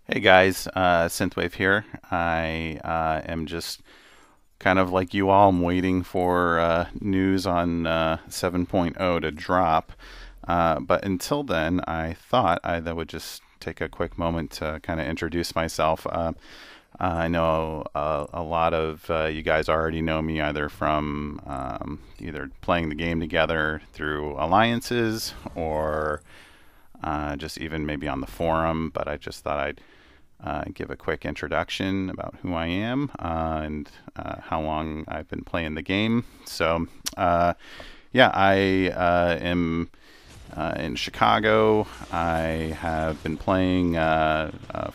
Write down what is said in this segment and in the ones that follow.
Hey guys, Synthwave here. I am just kind of like you all. I'm waiting for news on 7.0 to drop. But until then, I thought that would just take a quick moment to kind of introduce myself. I know a lot of you guys already know me either from either playing the game together through alliances or just even maybe on the forum. But I just thought I'd give a quick introduction about who I am and how long I've been playing the game. So, yeah, I am in Chicago. I have been playing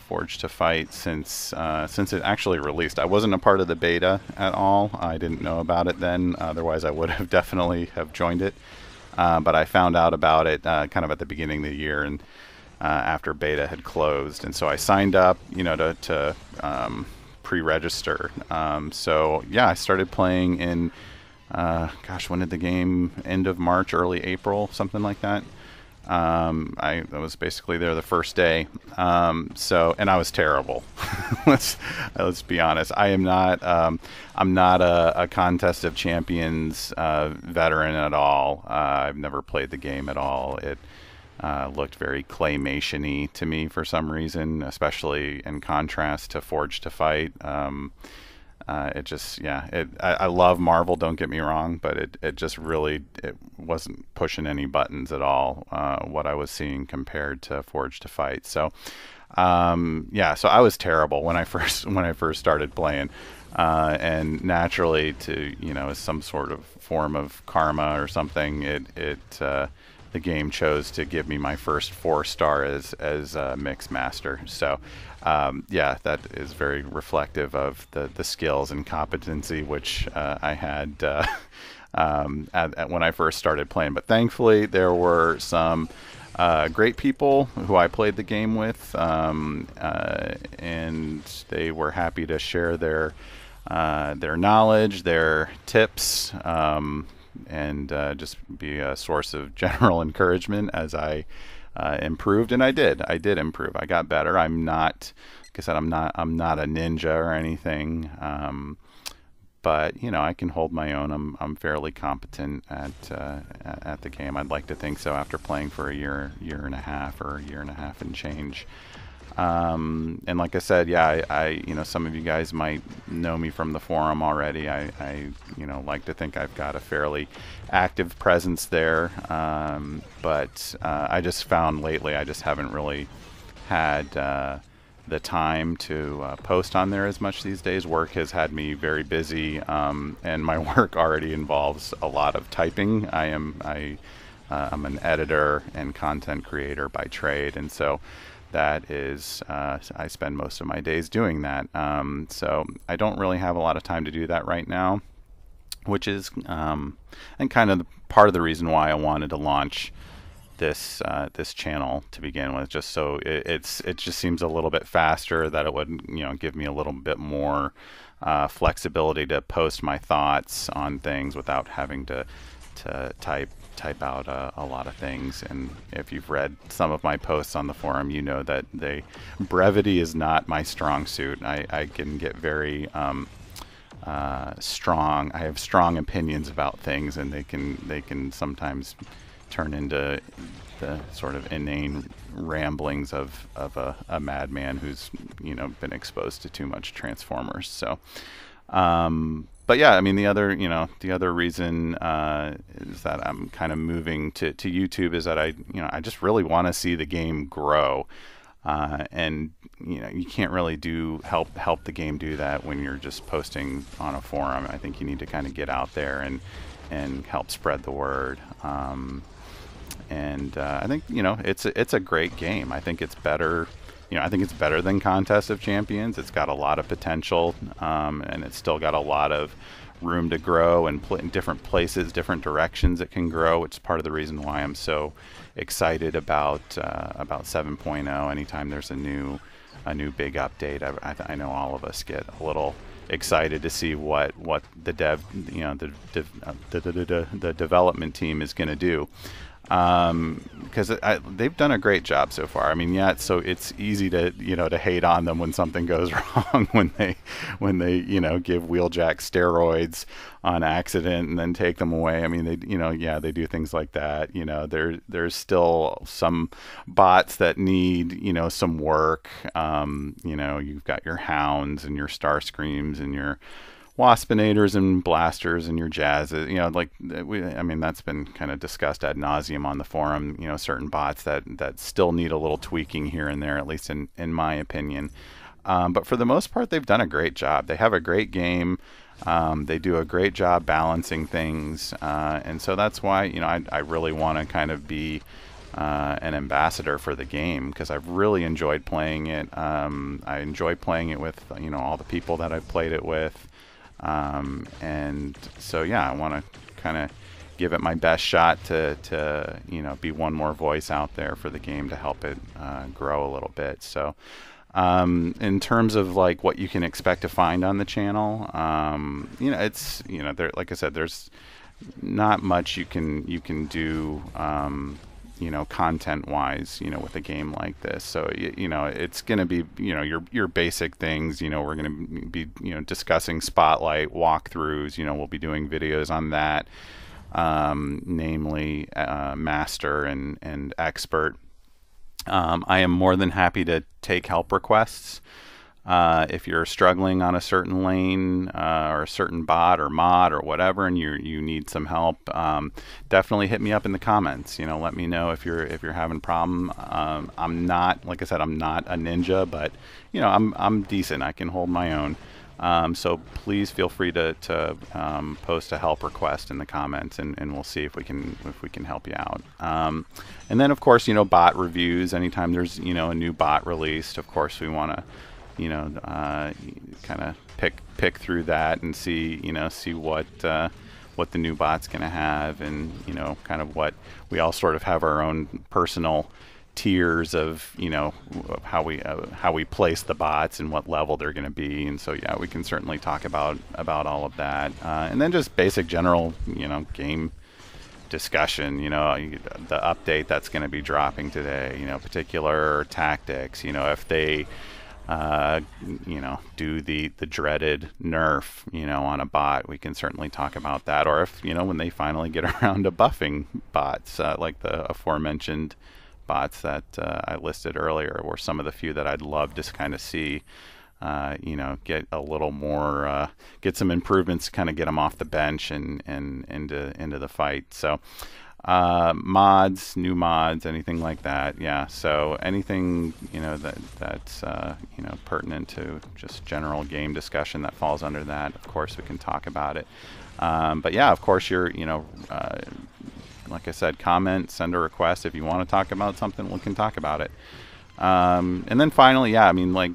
Forge to Fight since it actually released. I wasn't a part of the beta at all. I didn't know about it then. Otherwise, I would have definitely have joined it. But I found out about it kind of at the beginning of the year and after beta had closed, and so I signed up, to pre-register. So yeah, I started playing in, gosh, when did the game end of March, early April, something like that. I was basically there the first day. And I was terrible. let's be honest. I'm not a Contest of Champions veteran at all. I've never played the game at all. It looked very claymation-y to me for some reason, especially in contrast to Forge to Fight. It just, yeah, I love Marvel, don't get me wrong, but it just really, it wasn't pushing any buttons at all, what I was seeing compared to Forge to Fight. So, yeah, so I was terrible when I first started playing. And naturally, as some sort of form of karma or something, the game chose to give me my first 4-star as mix master. So, yeah, that is very reflective of the skills and competency which I had when I first started playing. But thankfully, there were some great people who I played the game with, and they were happy to share their knowledge, their tips. And just be a source of general encouragement as I improved, and I did improve. I got better. I'm not, like I said, I'm not a ninja or anything, but I can hold my own. I'm fairly competent at the game. I'd like to think so after playing for a year and a half, or a year and a half and change. And like I said, yeah, some of you guys might know me from the forum already. I like to think I've got a fairly active presence there. But I just found lately I just haven't really had the time to post on there as much these days. Work has had me very busy, and my work already involves a lot of typing. I'm an editor and content creator by trade, and so that is, I spend most of my days doing that. So I don't really have a lot of time to do that right now, which is, and kind of part of the reason why I wanted to launch this channel to begin with, just so it just seems a little bit faster, that it would give me a little bit more flexibility to post my thoughts on things without having to type out a lot of things. And if you've read some of my posts on the forum, you know that brevity is not my strong suit. I can get very strong. I have strong opinions about things, and they can sometimes turn into the sort of inane ramblings of a madman who's been exposed to too much Transformers. So but yeah, I mean, the other reason is that I'm kind of moving to YouTube, is that I just really want to see the game grow, and you can't really help the game do that when you're just posting on a forum. I think you need to kind of get out there and help spread the word. And I think it's a great game. I think it's better. I think it's better than Contest of Champions. It's got a lot of potential, and it's still got a lot of room to grow and in different places, different directions it can grow. It's part of the reason why I'm so excited about 7.0. Anytime there's a new big update, I know all of us get a little excited to see what the development team is going to do. because they've done a great job so far. I mean, yeah, it's easy to to hate on them when something goes wrong, when they give Wheeljack steroids on accident and then take them away. I mean, they yeah, they do things like that. There's still some bots that need some work. You've got your hounds and your star screams and your waspinators and blasters and your jazzes, I mean, that's been kind of discussed ad nauseum on the forum. Certain bots that still need a little tweaking here and there, at least in my opinion. But for the most part, they've done a great job. They have a great game. They do a great job balancing things, and so that's why I really want to kind of be an ambassador for the game, because I've really enjoyed playing it. I enjoy playing it with all the people that I've played it with. And so, yeah, I want to kind of give it my best shot to be one more voice out there for the game to help it grow a little bit. So, in terms of like what you can expect to find on the channel, it's there, like I said, there's not much you can do. Content wise, with a game like this. So, it's going to be, your basic things. We're going to be, discussing Spotlight walkthroughs. We'll be doing videos on that, namely Master and Expert. I am more than happy to take help requests. If you're struggling on a certain lane or a certain bot or mod or whatever, and you need some help, definitely hit me up in the comments. Let me know if you're having a problem. I'm not, like I said, I'm not a ninja, but I'm decent. I can hold my own. So please feel free to post a help request in the comments, and we'll see if we can help you out. And then of course bot reviews. Anytime there's a new bot released, of course we want to kind of pick through that and see what the new bot's going to have, and kind of what we all sort of have our own personal tiers of how we place the bots and what level they're going to be. And so yeah, we can certainly talk about all of that, and then just basic general game discussion. The update that's going to be dropping today, particular tactics, if they do the dreaded nerf, on a bot, we can certainly talk about that. Or if, when they finally get around to buffing bots, like the aforementioned bots that I listed earlier, or some of the few that I'd love to kind of see, get a little more, get some improvements, kind of get them off the bench and into the fight. So, new mods, anything like that. Yeah. So anything, that's pertinent to just general game discussion that falls under that, of course we can talk about it. But yeah, of course like I said, comment, send a request. If you want to talk about something, we can talk about it. And then finally, yeah, I mean, like,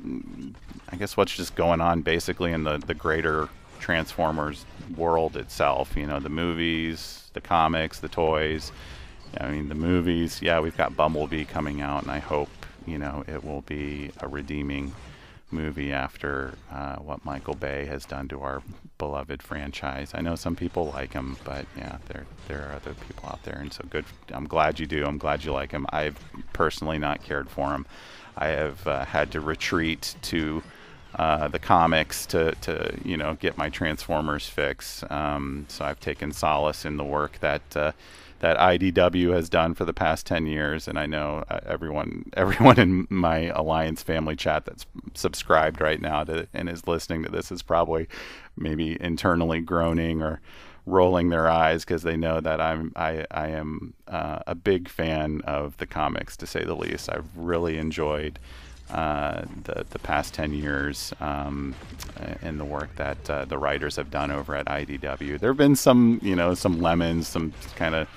I guess what's just going on basically in the greater Transformers world itself, the movies, the comics, the toys. I mean, the movies, yeah, we've got Bumblebee coming out, and I hope, it will be a redeeming movie after what Michael Bay has done to our beloved franchise. I know some people like him, but yeah, there are other people out there, and so good. I'm glad you do. I'm glad you like him. I've personally not cared for him. I have had to retreat to the comics to get my Transformers fix. So I've taken solace in the work that IDW has done for the past 10 years, and I know everyone in my Alliance family chat that's subscribed right now and is listening to this is probably maybe internally groaning or rolling their eyes, because they know that I am a big fan of the comics, to say the least. I've really enjoyed the past 10 years in the work that the writers have done over at IDW. There have been some lemons, some kind of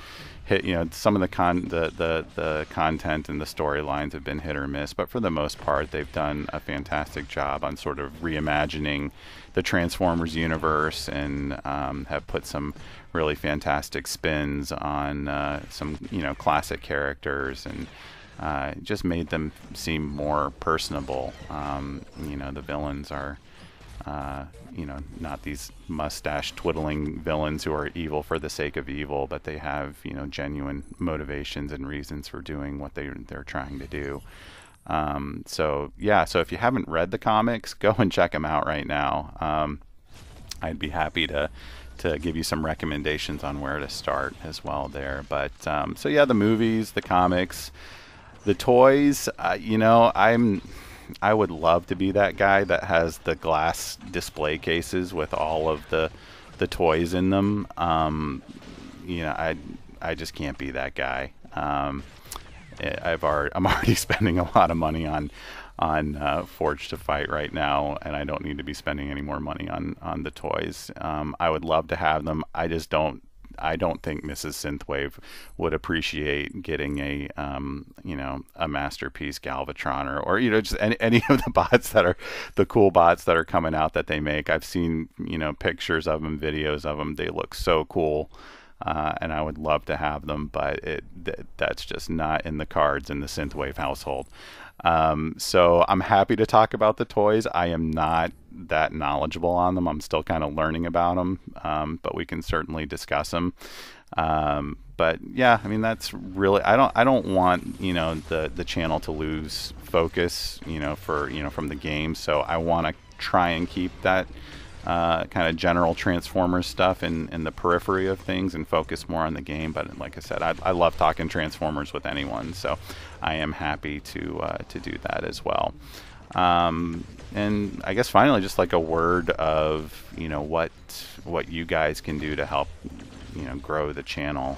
hit, some of the content and the storylines have been hit or miss, but for the most part they've done a fantastic job on sort of reimagining the Transformers universe, and have put some really fantastic spins on some classic characters, and just made them seem more personable. The villains are you know, not these mustache twiddling villains who are evil for the sake of evil, but they have, you know, genuine motivations and reasons for doing what they're trying to do. So yeah, so if you haven't read the comics, go and check them out right now. I'd be happy to give you some recommendations on where to start as well there. But so yeah, the movies, the comics, the toys. You know, I would love to be that guy that has the glass display cases with all of the toys in them. You know, I just can't be that guy. I'm already spending a lot of money on Forge to Fight right now, and I don't need to be spending any more money on the toys. I would love to have them. I don't think Mrs. Synthwave would appreciate getting a you know, a Masterpiece Galvatron or you know, just any of the bots that are the cool bots that are coming out that they make. I've seen, you know, pictures of them, videos of them. They look so cool. And I would love to have them, but that's just not in the cards in the Synthwave household. So I'm happy to talk about the toys. I am not that knowledgeable on them. I'm still kind of learning about them, but we can certainly discuss them. But yeah, I mean, that's really, I don't want, you know, the channel to lose focus, you know, from the game. So I want to try and keep that kind of general Transformers stuff in the periphery of things and focus more on the game. But like I said, I love talking Transformers with anyone, so I am happy to do that as well. And I guess finally, just like a word of, you know, what you guys can do to help, you know, grow the channel.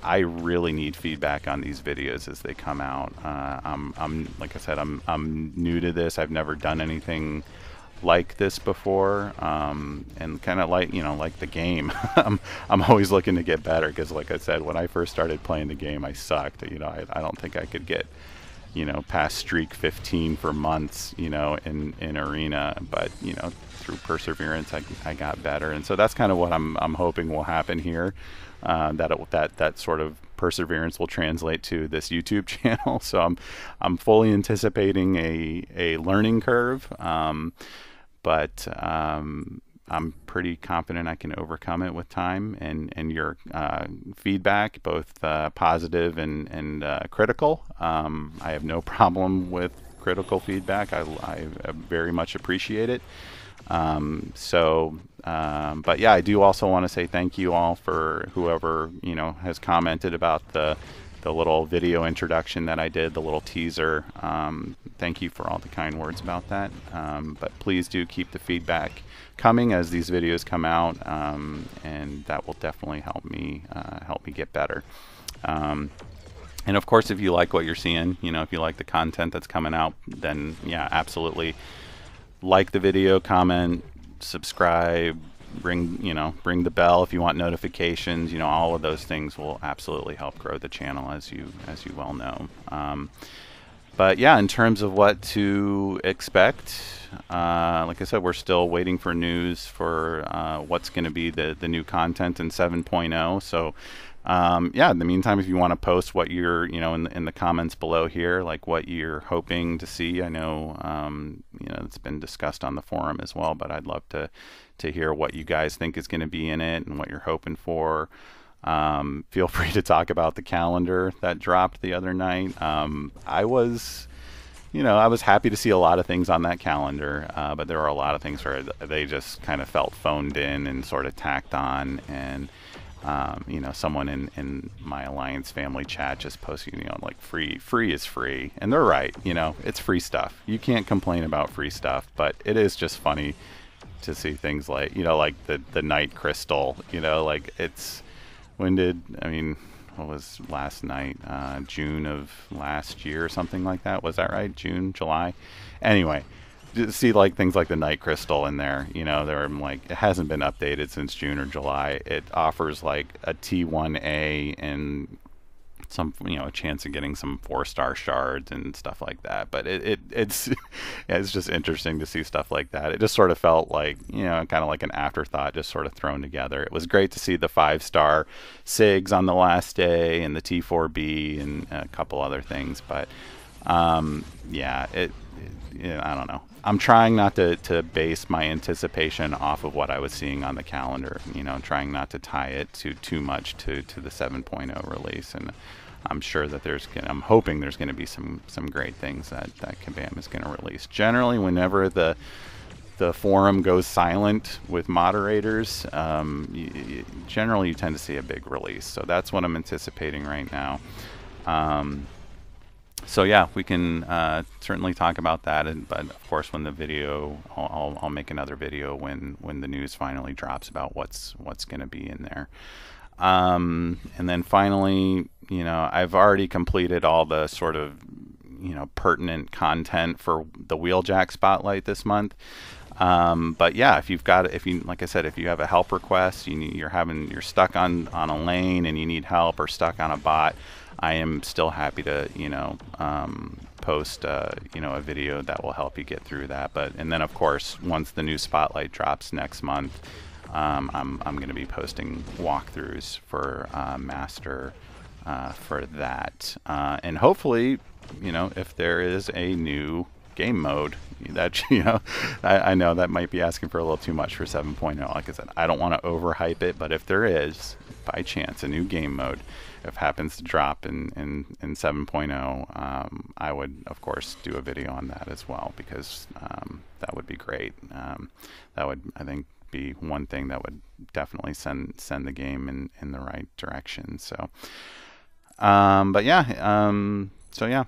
I really need feedback on these videos as they come out. I'm like I said, I'm new to this. I've never done anything like this before, and kind of like, you know, like the game. I'm always looking to get better, because like I said, when I first started playing the game, I sucked. You know, I don't think I could get, you know, past streak 15 for months, you know, in arena, but you know, through perseverance I got better. And so that's kind of what I'm hoping will happen here, that sort of perseverance will translate to this YouTube channel. So I'm fully anticipating a learning curve, but I'm pretty confident I can overcome it with time and your feedback, both positive and critical. I have no problem with critical feedback. I very much appreciate it. But yeah, I do also want to say thank you all for whoever, you know, has commented about the little video introduction that I did, the little teaser. Thank you for all the kind words about that. But please do keep the feedback coming as these videos come out, and that will definitely help me get better. And of course, if you like what you're seeing, you know, if you like the content that's coming out, then yeah, absolutely like the video, comment, subscribe, ring the bell if you want notifications. You know, all of those things will absolutely help grow the channel, as you well know. But yeah, in terms of what to expect, like I said, we're still waiting for news for what's going to be the new content in 7.0. So yeah, in the meantime, if you want to post what you're, you know, in the comments below here, like what you're hoping to see. I know, you know, it's been discussed on the forum as well, but I'd love to hear what you guys think is going to be in it and what you're hoping for. Feel free to talk about the calendar that dropped the other night. I was happy to see a lot of things on that calendar, but there were a lot of things where they just kind of felt phoned in and sort of tacked on. And you know, someone in my Alliance family chat just posted, you know, like free is free, and they're right. You know, it's free stuff. You can't complain about free stuff, but it is just funny to see things like, you know, like the Night Crystal. You know, like it's, what was last night? June of last year or something like that. Was that right? June, July? Anyway, just see like things like the Night Crystal in there. You know, they're like, it hasn't been updated since June or July. It offers like a T1A and some, you know, a chance of getting some 4-star shards and stuff like that. But it's yeah, it's just interesting to see stuff like that. It just sort of felt like, you know, kind of like an afterthought, just sort of thrown together. It was great to see the 5-star SIGs on the last day and the T4B and a couple other things. But yeah, yeah, I don't know. I'm trying not to base my anticipation off of what I was seeing on the calendar. You know, trying not to tie it too much to the 7.0 release. And I'm sure that I'm hoping there's going to be some great things that Kabam is going to release. Generally, whenever the forum goes silent with moderators, generally you tend to see a big release. So that's what I'm anticipating right now. So yeah, we can certainly talk about that. But of course, when the video, I'll make another video when the news finally drops about what's going to be in there. And then finally, you know, I've already completed all the sort of, you know, pertinent content for the Wheeljack Spotlight this month. But yeah, if you like I said, if you have a help request, you're stuck on a lane and you need help, or stuck on a bot, I am still happy to, you know, post you know, a video that will help you get through that. And then of course, once the new Spotlight drops next month, I'm going to be posting walkthroughs for Master for that, and hopefully, you know, if there is a new game mode that, you know, I know that might be asking for a little too much for 7.0. Like I said, I don't want to overhype it, but if there is by chance a new game mode, if happens to drop in 7.0, I would of course do a video on that as well, because that would be great. That would, I think, be one thing that would definitely send the game in the right direction. So but yeah, so yeah,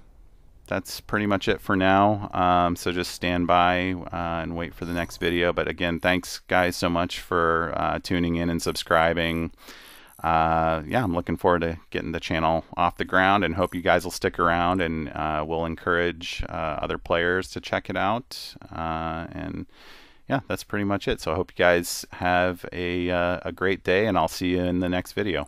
that's pretty much it for now. So just stand by and wait for the next video. But again, thanks guys so much for tuning in and subscribing. Yeah, I'm looking forward to getting the channel off the ground, and hope you guys will stick around, and we'll encourage other players to check it out. And yeah, that's pretty much it. So I hope you guys have a great day, and I'll see you in the next video.